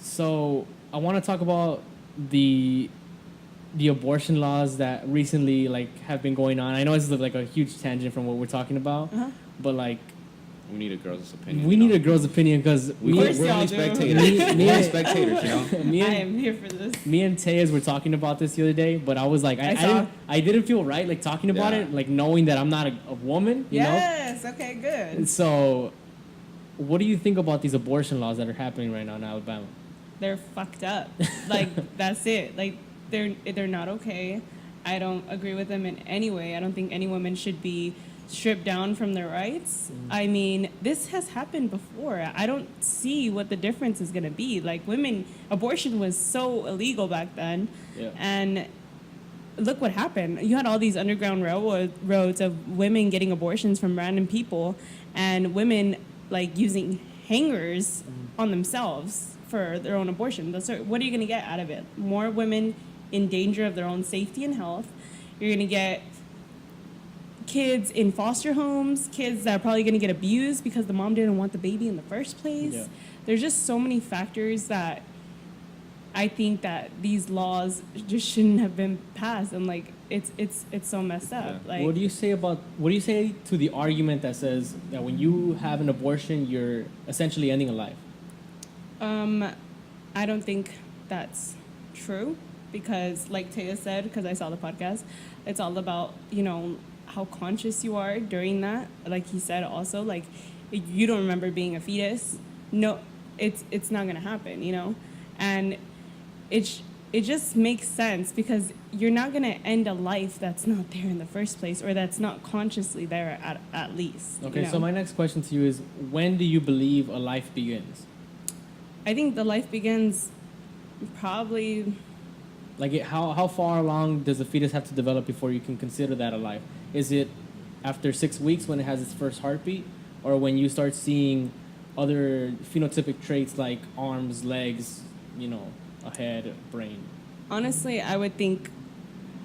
So I want to talk about the the abortion laws that recently like have been going on. I know this is like a huge tangent from what we're talking about, Uh-huh. but like We need a girl's opinion. we need a girl's opinion because We're course only y'all do. spectators. Me- We're me- spectators, you know. me I and am here for this. me and Tejas were talking about this the other day, but I was like, I saw. I didn't feel right like talking about Yeah. it, like knowing that I'm not a woman, you know. Yes. Okay. Good. So, what do you think about these abortion laws that are happening right now in Alabama? They're fucked up. Like that's it. Like they're not okay. I don't agree with them in any way. I don't think any woman should be stripped down from their rights. I mean, this has happened before. I don't see what the difference is going to be. Like women, abortion was so illegal back then, Yeah. and look what happened. You had all these underground railroads of women getting abortions from random people, and women like using hangers on themselves for their own abortion. What are you going to get out of it? More women in danger of their own safety and health. You're going to get kids in foster homes, kids that are probably going to get abused because the mom didn't want the baby in the first place. Yeah. There's just so many factors that I think that these laws just shouldn't have been passed, and like it's so messed up. Yeah. Like What do you say to the argument that says that when you have an abortion, you're essentially ending a life? I don't think that's true because, like Taya said, because I saw the podcast, it's all about, how conscious you are during that. Like he said also, like, if you don't remember being a fetus, no, it's not going to happen, And it just makes sense because you're not going to end a life that's not there in the first place or that's not consciously there at least. Okay, so my next question to you is, when do you believe a life begins? I think the life begins probably Like, how far along does a fetus have to develop before you can consider that a life? Is it after 6 weeks when it has its first heartbeat, or when you start seeing other phenotypic traits like arms, legs, a head, brain? honestly, I would think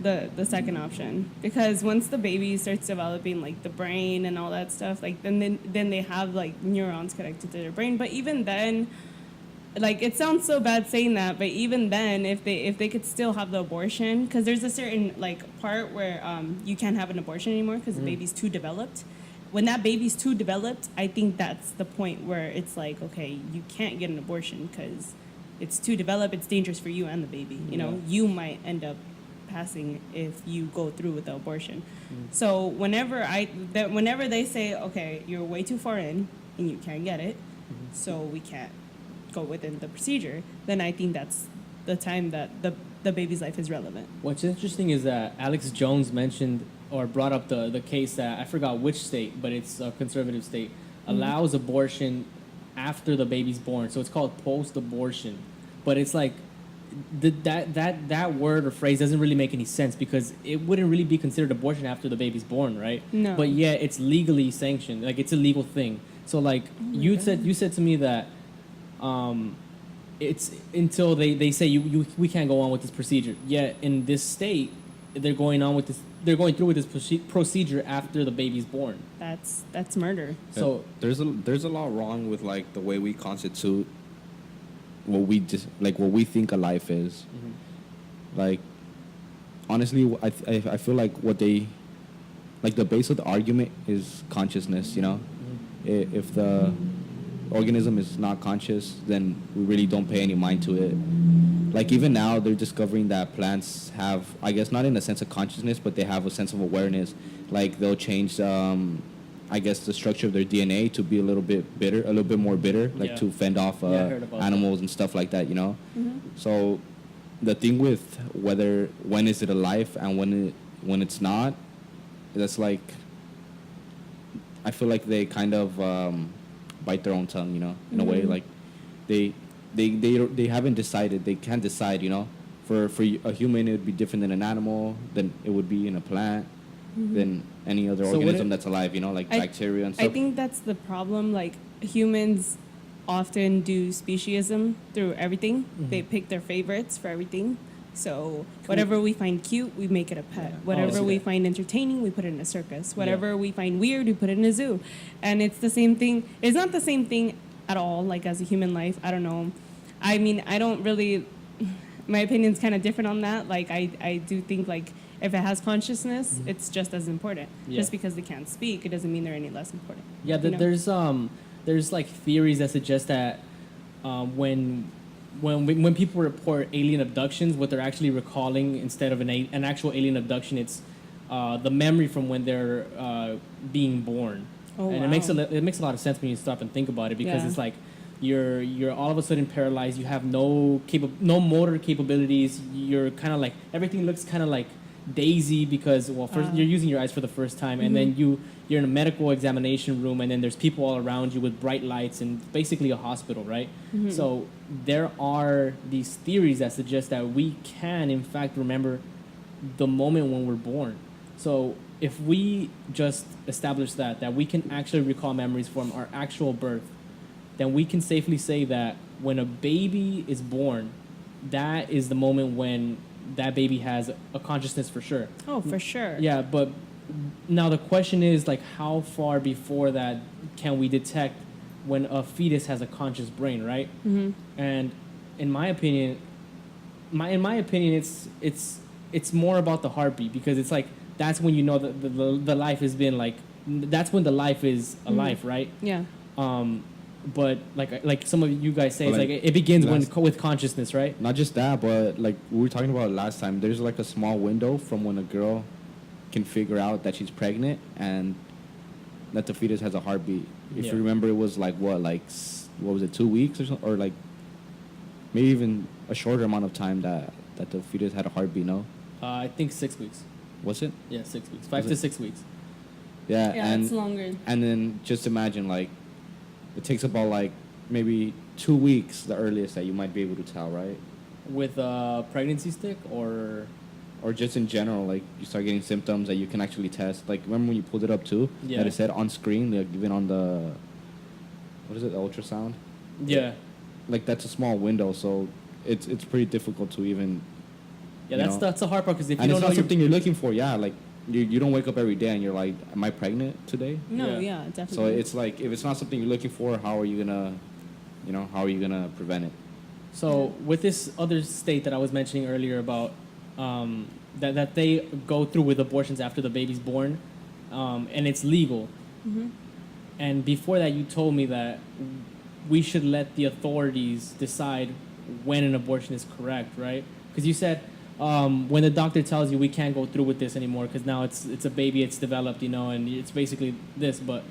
the second option because once the baby starts developing like the brain and all that stuff, like then they have like neurons connected to their brain. But even then, like it sounds so bad saying that, but even then, if they could still have the abortion, because there's a certain like part where you can't have an abortion anymore because the baby's too developed. When that baby's too developed, I think that's the point where it's like, okay, you can't get an abortion because it's too developed. It's dangerous for you and the baby. You might end up passing if you go through with the abortion. So whenever they say, okay, you're way too far in and you can't get it, so we can't go within the procedure, then I think that's the time that the baby's life is relevant. What's interesting is that Alex Jones mentioned or brought up the case that I forgot which state, but it's a conservative state, allows abortion after the baby's born. So it's called post-abortion. But it's like that word or phrase doesn't really make any sense because it wouldn't really be considered abortion after the baby's born, right? No. But yeah, it's legally sanctioned. Like it's a legal thing. So like you said to me that it's until they say we can't go on with this procedure. Yet in this state, they're going through with this procedure after the baby's born. That's murder. So there's a lot wrong with like the way we constitute what we think a life is. Like honestly, I feel like what they like the base of the argument is consciousness. If the organism is not conscious, then we really don't pay any mind to it. Like even now, they're discovering that plants have, I guess, not in a sense of consciousness, but they have a sense of awareness. Like they'll change, I guess, the structure of their DNA to be a little bit more bitter, like to fend off animals and stuff like that. So the thing with when is it a life and when it's not, that's like, I feel like they kind of bite their own tongue, in a way. Like they haven't decided. They can't decide, For a human, it would be different than an animal, than it would be in a plant, than any other organism that's alive, like bacteria and stuff. I think that's the problem. Like humans often do speciesism through everything. They pick their favorites for everything. So whatever we find cute, we make it a pet. Whatever we find entertaining, we put it in a circus. Whatever we find weird, we put it in a zoo. And it's the same thing. It's not the same thing at all, like as a human life. I don't know. I mean, I don't really, my opinion's kind of different on that. Like, I do think, like, if it has consciousness, it's just as important. Yeah. Just because they can't speak, it doesn't mean they're any less important. Yeah, you know? there's like theories that suggest that when people report alien abductions, what they're actually recalling instead of an actual alien abduction, it's the memory from when they're being born. Oh, And wow. it makes a lot of sense when you stop and think about it, because Yeah. it's like you're all of a sudden paralyzed. You have no motor capabilities. You're kind of like, everything looks kind of like daisy, because first you're using your eyes for the first time, and then you're in a medical examination room, and then there's people all around you with bright lights, and basically a hospital, right? So there are these theories that suggest that we can in fact remember the moment when we're born. So if we just establish that we can actually recall memories from our actual birth, then we can safely say that when a baby is born, that is the moment when that baby has a consciousness for sure. Oh, for sure. Yeah, but now the question is, like, how far before that can we detect when a fetus has a conscious brain, right? And in my opinion, it's more about the heartbeat, because it's like that's when you know that the life has been like, that's when the life is alive, right? Yeah. But like some of you guys say, But it's like like it begins last- with consciousness, right? Not just that, but like we were talking about last time, there's like a small window from when a girl can figure out that she's pregnant and that the fetus has a heartbeat. If Yeah. you remember, it was like what was it, 2 weeks or something, or like maybe even a shorter amount of time that the fetus had a heartbeat. No, I think 6 weeks. was it? Yeah, 6 weeks. 5 Was to it? 6 weeks. Yeah, Yeah, and it's longer. and then just imagine, like, it takes about like maybe 2 weeks, the earliest that you might be able to tell, right? With a pregnancy stick, or Or just in general, like you start getting symptoms that you can actually test. Like, remember when you pulled it up too? Yeah. That it said on screen, like even on the, what is it, the ultrasound? yeah. Like, that's a small window, so it's pretty difficult to even. Yeah, you that's know. that's the hard part, because if you And don't it's know not you're, something you're looking for. Yeah, like you don't wake up every day and you're like, am I pregnant today? No, Yeah. yeah, definitely. So it's like, if it's not something you're looking for, how are you gonna, how are you gonna prevent it? So with this other state that I was mentioning earlier about that they go through with abortions after the baby's born, and it's legal. And before that, you told me that we should let the authorities decide when an abortion is correct, right? Because you said when the doctor tells you we can't go through with this anymore because now it's a baby, it's developed, and it's basically this. But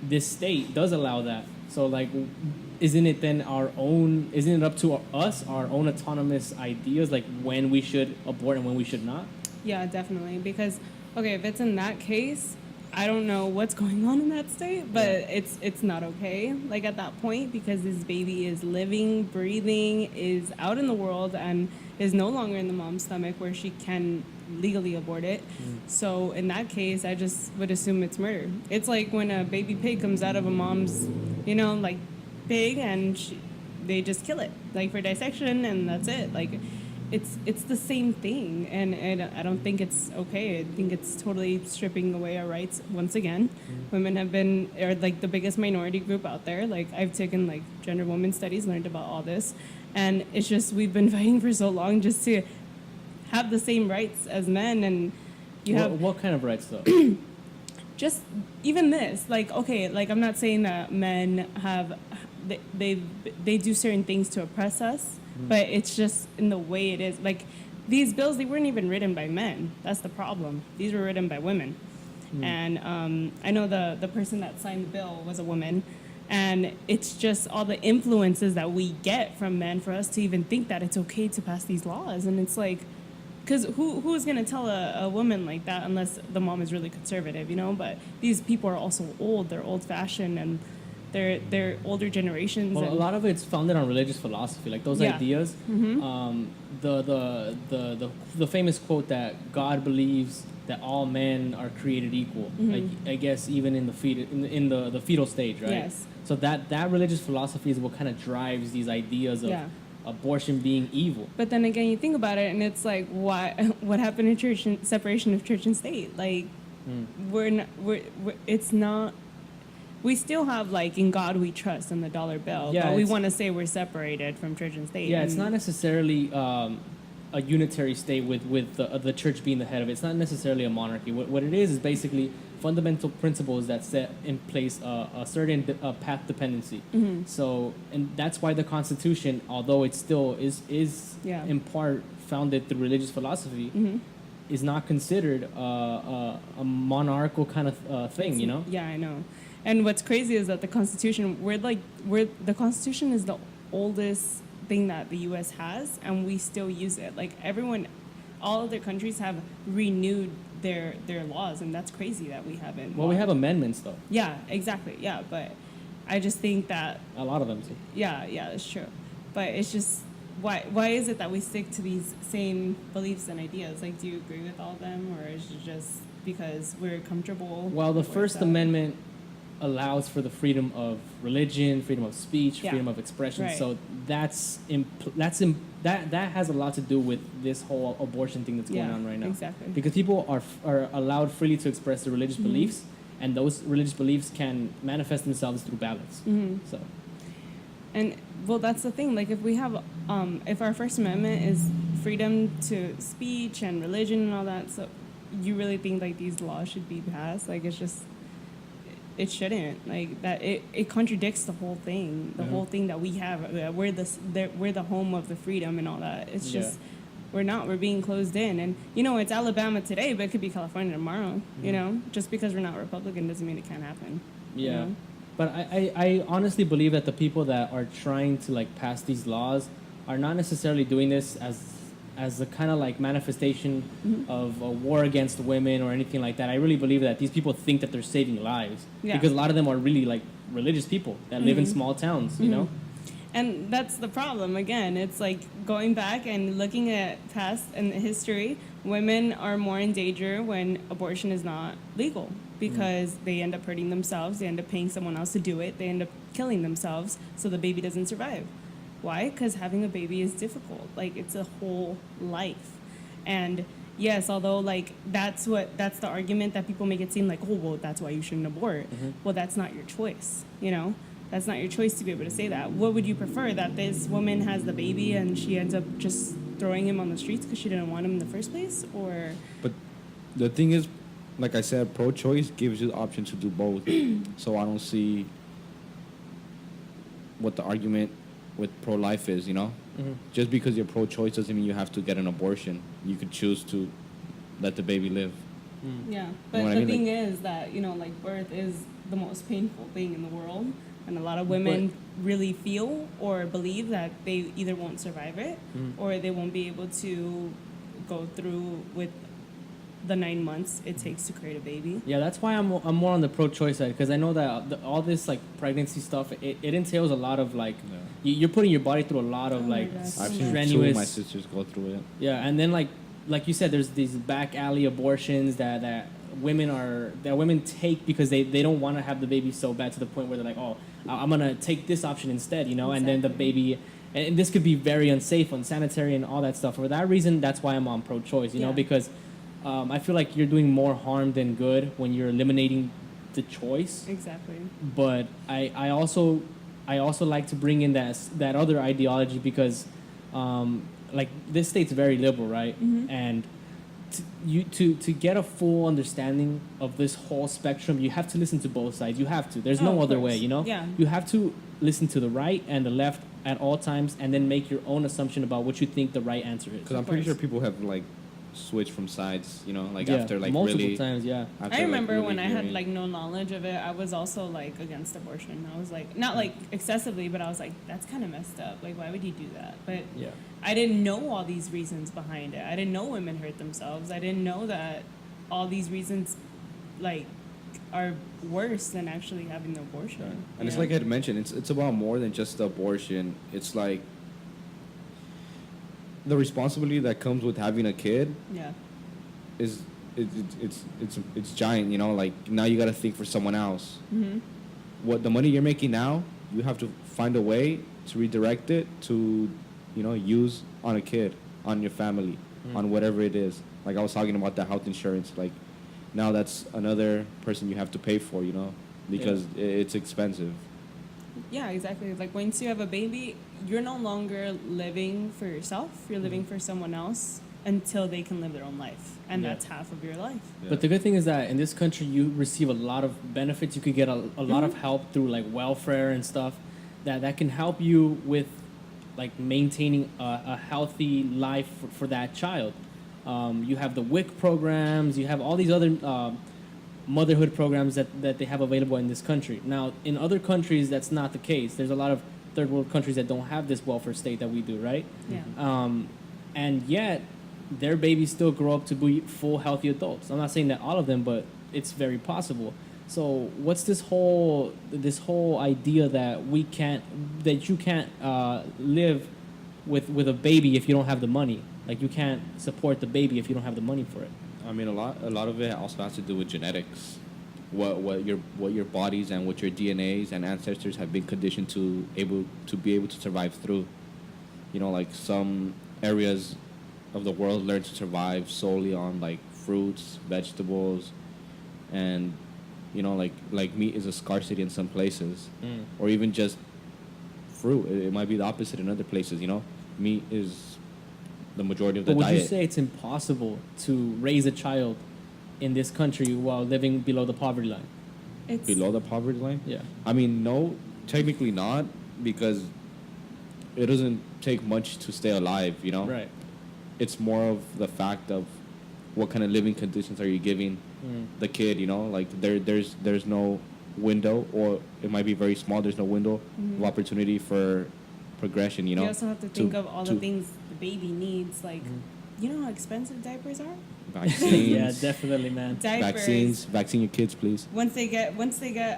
this state does allow that. So like, isn't it then isn't it up to us, our own autonomous ideas, like when we should abort and when we should not? Yeah, definitely. Because, okay, if it's in that case, I don't know what's going on in that state, but it's not okay, like, at that point, because this baby is living, breathing, is out in the world, and is no longer in the mom's stomach where she can legally abort it. So in that case, I just would assume it's murder. It's like when a baby pig comes out of a mom's, like, pig, and they just kill it, like, for dissection, and that's it. Like, it's the same thing, and I don't think it's okay. I think it's totally stripping away our rights once again. Women are like the biggest minority group out there. Like, I've taken like gender women studies, learned about all this, and it's just we've been fighting for so long just to have the same rights as men, and What kind of rights though? just even this, like, okay, like, I'm not saying that men have they do certain things to oppress us, but it's just in the way it is. Like, these bills, they weren't even written by men. That's the problem. These were written by women. And I know the person that signed the bill was a woman, and it's just all the influences that we get from men for us to even think that it's okay to pass these laws. And it's like, because who's going to tell a woman like that unless the mom is really conservative, But these people are also old. They're old-fashioned, and they're older generations. Well, and a lot of it's founded on religious philosophy, like those Yeah. ideas. The famous quote that God believes that all men are created equal. Like, I guess even in the fetal stage, right? Yes. So that religious philosophy is what kind of drives these ideas of Yeah. abortion being evil. But then again, you think about it, and it's like, what happened in church and separation of church and state? Like, it's not. we still have like in God we trust and the dollar bill, Yeah, but we it's- want to say we're separated from church and state. Yeah, it's and- not necessarily a unitary state with the church being the head of it. It's not necessarily a monarchy. What it is basically fundamental principles that set in place a certain path dependency. Mm-hmm. So, and that's why the Constitution, although it still is Yeah. in part founded through religious philosophy, Mhm. is not considered a monarchical kind of thing. You know? Yeah, I know. And what's crazy is that the Constitution, the Constitution is the oldest thing that the U.S. has, and we still use it. Like everyone, all other countries have renewed their laws, and that's crazy that we haven't. Well, we have amendments though. Yeah, exactly. Yeah, but I just think that A lot of them. Too. yeah, that's true. But it's just why is it that we stick to these same beliefs and ideas? Like, do you agree with all of them, or is it just because we're comfortable? Well, the with First that? Amendment allows for the freedom of religion, freedom of speech, Yeah. freedom of expression. Right. So that has a lot to do with this whole abortion thing that's going Yeah, on right now. exactly. Because people are allowed freely to express their religious Mm-hmm. beliefs, and those religious beliefs can manifest themselves through ballots. Mhm. So And well, that's the thing. Like, if we have, if our First Amendment is freedom to speech and religion and all that, so you really think like these laws should be passed? Like, it's just, it shouldn't. Like that, it contradicts the whole thing. The Mhm. whole thing that we have. We're the home of the freedom and all that. It's Yeah. just. We're not. We're being closed in, and it's Alabama today, but it could be California tomorrow. You Mhm. know, just because we're not Republican doesn't mean it can't happen. you yeah. know? But I honestly believe that the people that are trying to like pass these laws are not necessarily doing this as a kind of like manifestation Mhm. of a war against women or anything like that. I really believe that these people think that they're saving lives Yeah. because a lot of them are really like religious people that live in Mhm. small towns, you know? And that's the problem. Again, it's like going back and looking at past and history. Women are more in danger when abortion is not legal because they end up hurting themselves. They end up paying someone else to do it. They end up killing themselves so the baby doesn't survive. Why? Because having a baby is difficult. Like, it's a whole life. And yes, although like that's the argument that people make it seem like, oh, well, that's why you shouldn't abort. Mhm. Well, that's not your choice. That's not your choice to be able to say that. What would you prefer? That this woman has the baby and she ends up just throwing him on the streets because she didn't want him in the first place? Or But the thing is, like I said, pro-choice gives you the option to do both. So I don't see what the argument with pro-life is, you know? Mhm. Just because you're pro-choice doesn't mean you have to get an abortion. You could choose to let the baby live. Mm. yeah, know but what I the mean? thing is that like birth is the most painful thing in the world, and a lot of women really feel or believe that they either won't survive it Mhm. or they won't be able to go through with the 9 months it takes to create a baby. Yeah, that's why I'm more on the pro-choice side because I know that all this like pregnancy stuff it entails a lot of like you're putting your body through a lot of Oh my like gosh. I've seen two of strenuous. my sisters go through it. Yeah, and then like you said, there's these back alley abortions that women take because they don't want to have the baby so bad to the point where they're like, oh, I'm gonna take this option instead, and then the Exactly. baby, and this could be very unsafe, unsanitary, and all that stuff. For that reason, that's why I'm on pro-choice, Yeah. because I feel like you're doing more harm than good when you're eliminating the choice. Exactly. But I also like to bring in that other ideology because like this state's very liberal, right? Mhm. And to get a full understanding of this whole spectrum, you have to listen to both sides. You have to. There's Oh, no of other way, course. Yeah. You have to listen to the right and the left at all times, and then make your own assumption about what you think the right answer is. Because I'm Of pretty sure course. people have like switched from sides, like Yeah, after like multiple really. times, yeah. after, I like, remember really when I had hearing- like no knowledge of it, I was also like against abortion. I was like, not like excessively, but I was like, that's kind of messed up. Like, why would you do that? But Yeah. I didn't know all these reasons behind it. I didn't know women hurt themselves. I didn't know that all these reasons, like, are worse than actually having the abortion. Right. you And it's know? like I had mentioned, it's about more than just the abortion. It's like the responsibility that comes with having a kid Yeah. is it's giant. Like now you got to think for someone else. Mm-hmm. What the money you're making now, you have to find a way to redirect it to, use on a kid, on your family, on whatever it is. Like I was talking about the health insurance. Like now that's another person you have to pay for. because it's expensive. Yeah, exactly. Like once you have a baby, you're no longer living for yourself. You're living for someone else until they can live their own life, and Yeah. that's half of your life. But the good thing is that in this country, you receive a lot of benefits. You could get a lot of help through like welfare and stuff that can help you with like maintaining a healthy life for that child. You have the WIC programs. You have all these other motherhood programs that they have available in this country. Now, in other countries, that's not the case. There's a lot of third world countries that don't have this welfare state that we do, right? Yeah. And yet their babies still grow up to be full healthy adults. I'm not saying that all of them, but it's very possible. So what's this whole idea that you can't live with a baby if you don't have the money? Like you can't support the baby if you don't have the money for it. I mean, a lot of it also has to do with genetics, what your bodies and what your DNAs and ancestors have been conditioned to be able to survive through. You know, like some areas of the world learn to survive solely on like fruits, vegetables, and you know, like meat is a scarcity in some places, or even just fruit. It might be the opposite in other places. You know, meat is the majority of the But would diet. you say it's impossible to raise a child in this country while living below the poverty line? It's Below the poverty line? Yeah. I mean, no, technically not, because it doesn't take much to stay alive, you know? Right. It's more of the fact of what kind of living conditions are you giving the kid, you know? Like, there's no window, or it might be very small, there's no window of opportunity for progression, you know? You also have to think of all the to- things the baby needs. Like, you know how expensive diapers are? Vaccines. Yeah, definitely, man. Diapers. Vaccine your kids, please. Once they get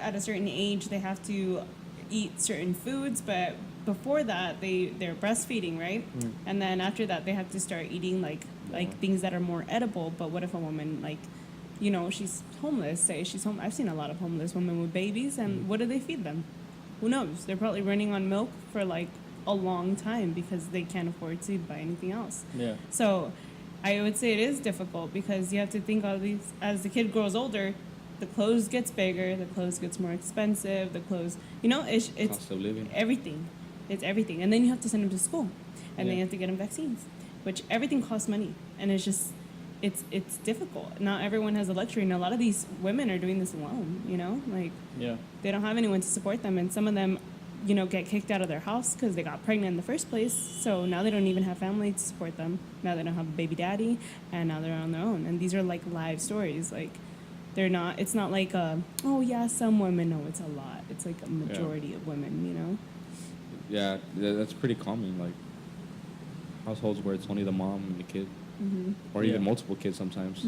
at a certain age, they have to eat certain foods, but before that they're breastfeeding, right? And then after that they have to start eating like things that are more edible. But what if a woman, like, you know, she's homeless, say she's home. I've seen a lot of homeless women with babies, and what do they feed them? Who knows? They're probably running on milk for like a long time because they can't afford to buy anything else. Yeah. So I would say it is difficult because you have to think of these, as the kid grows older, the clothes gets bigger, the clothes gets more expensive, the clothes, you know, it's Cost of living. everything. It's everything. And then you have to send them to school, and then Yeah. you have to get them vaccines, which everything costs money. And it's just, it's difficult. Not everyone has a luxury, and a lot of these women are doing this alone, you know? Like, Yeah. they don't have anyone to support them, and some of them, you know, get kicked out of their house because they got pregnant in the first place. So now they don't even have family to support them. Now they don't have a baby daddy, and now they're on their own. And these are like live stories. Like, they're not. It's not like oh yeah, some women. No, it's a lot. It's like a majority of women. You know. Yeah, that's pretty common. Like households where it's only the mom and the kid, or even Yeah. multiple kids sometimes.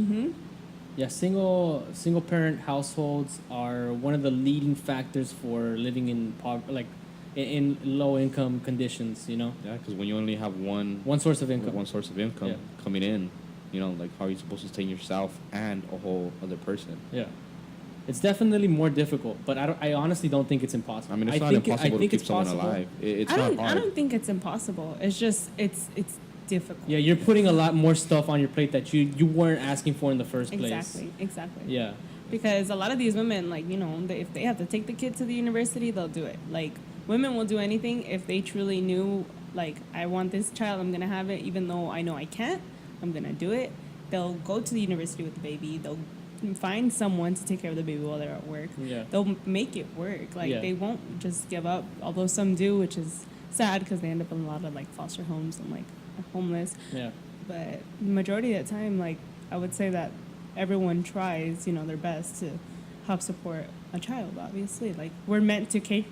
Yeah, single parent households are one of the leading factors for living in in low income conditions. You know, Yeah, because when you only have one source of income. one source of income Yeah. coming in, you know, like how are you supposed to sustain yourself and a whole other person? Yeah, it's definitely more difficult, but I honestly don't think it's impossible. I mean, it's not think impossible to think keep it's someone possible. alive. It's I not don't. hard. I don't think it's impossible. It's just it's difficult. Yeah, you're putting a lot more stuff on your plate that you weren't asking for in the first place. Exactly. Yeah. Because a lot of these women, like, you know, if they have to take the kid to the university, they'll do it. Like, women will do anything if they truly knew, like, I want this child, I'm going to have it, even though I know I can't, I'm going to do it. They'll go to the university with the baby. They'll find someone to take care of the baby while they're at work. Yeah. They'll make it work. Like, Yeah. they won't just give up, although some do, which is sad because they end up in a lot of, like, foster homes and, like, homeless. Yeah. But the majority of the time, like, I would say that everyone tries, you know, their best to help support a child. Obviously, like, we're meant to care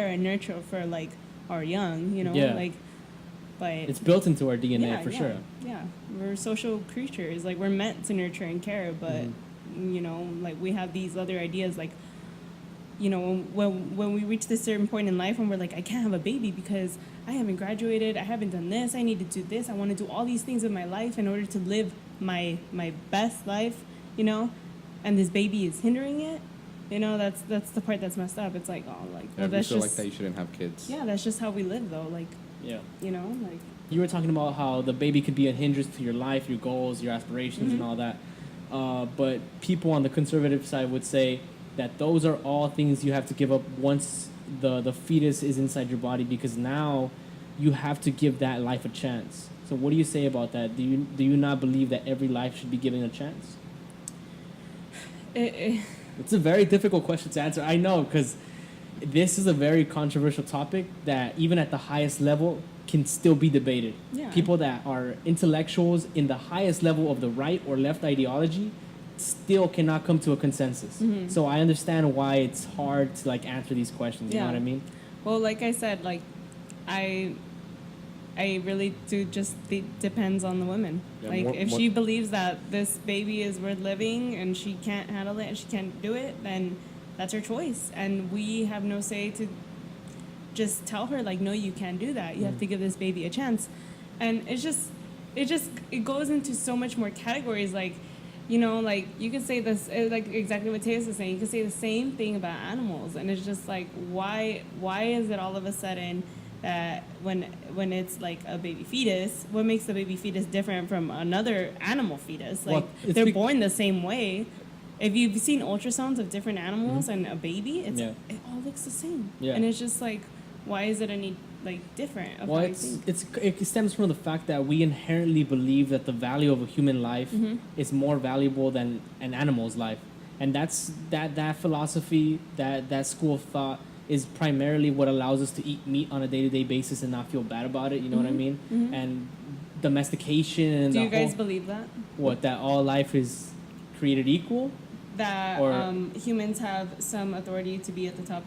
and nurture for, like, our young, you know. Yeah. Like, but It's built into our DNA yeah, for yeah, sure. Yeah, we're social creatures. Like, we're meant to nurture and care, but you know, like, we have these other ideas, like, you know, when we reach this certain point in life and we're like, I can't have a baby because I haven't graduated, I haven't done this, I need to do this, I want to do all these things in my life in order to live my best life, you know, and this baby is hindering it. You know, that's the part that's messed up. It's like, oh, like, Yeah, well, if you that's feel just like that, you shouldn't have kids. yeah, that's just how we live, though. Like, Yeah. you know, like. You were talking about how the baby could be a hindrance to your life, your goals, your aspirations, and all that. But people on the conservative side would say that those are all things you have to give up once the fetus is inside your body, because now you have to give that life a chance. So what do you say about that? Do you not believe that every life should be given a chance? It's a very difficult question to answer. I know, because this is a very controversial topic that even at the highest level can still be debated. Yeah. People that are intellectuals in the highest level of the right or left ideology still cannot come to a consensus. Mhm. So I understand why it's hard to like answer these questions. You know Yeah. what I mean? Well, like I said, like I really do just depends on the woman. Yeah, like more- if more- she believes that this baby is worth living and she can't handle it and she can't do it, then that's her choice. And we have no say to just tell her like, no, you can't do that. You have to give this baby a chance. And it goes into so much more categories. Like, you know, like you could say this, like exactly what Teos is saying. You could say the same thing about animals, and it's just like, why is it all of a sudden that when it's like a baby fetus, what makes the baby fetus different from another animal fetus? Like Well, it's they're born the same way. If you've seen ultrasounds of different animals and a baby, Yeah. it all looks the same. Yeah. And it's just like, why is it any like different? Of Well, how you think? it stems from the fact that we inherently believe that the value of a human life Mm-hmm. is more valuable than an animal's life, and that's that philosophy, that school of thought is primarily what allows us to eat meat on a day-to-day basis and not feel bad about it. You know what I mean? Mhm. And domestication and Do the you guys whole, believe that? what, that all life is created equal. That Or- humans have some authority to be at the top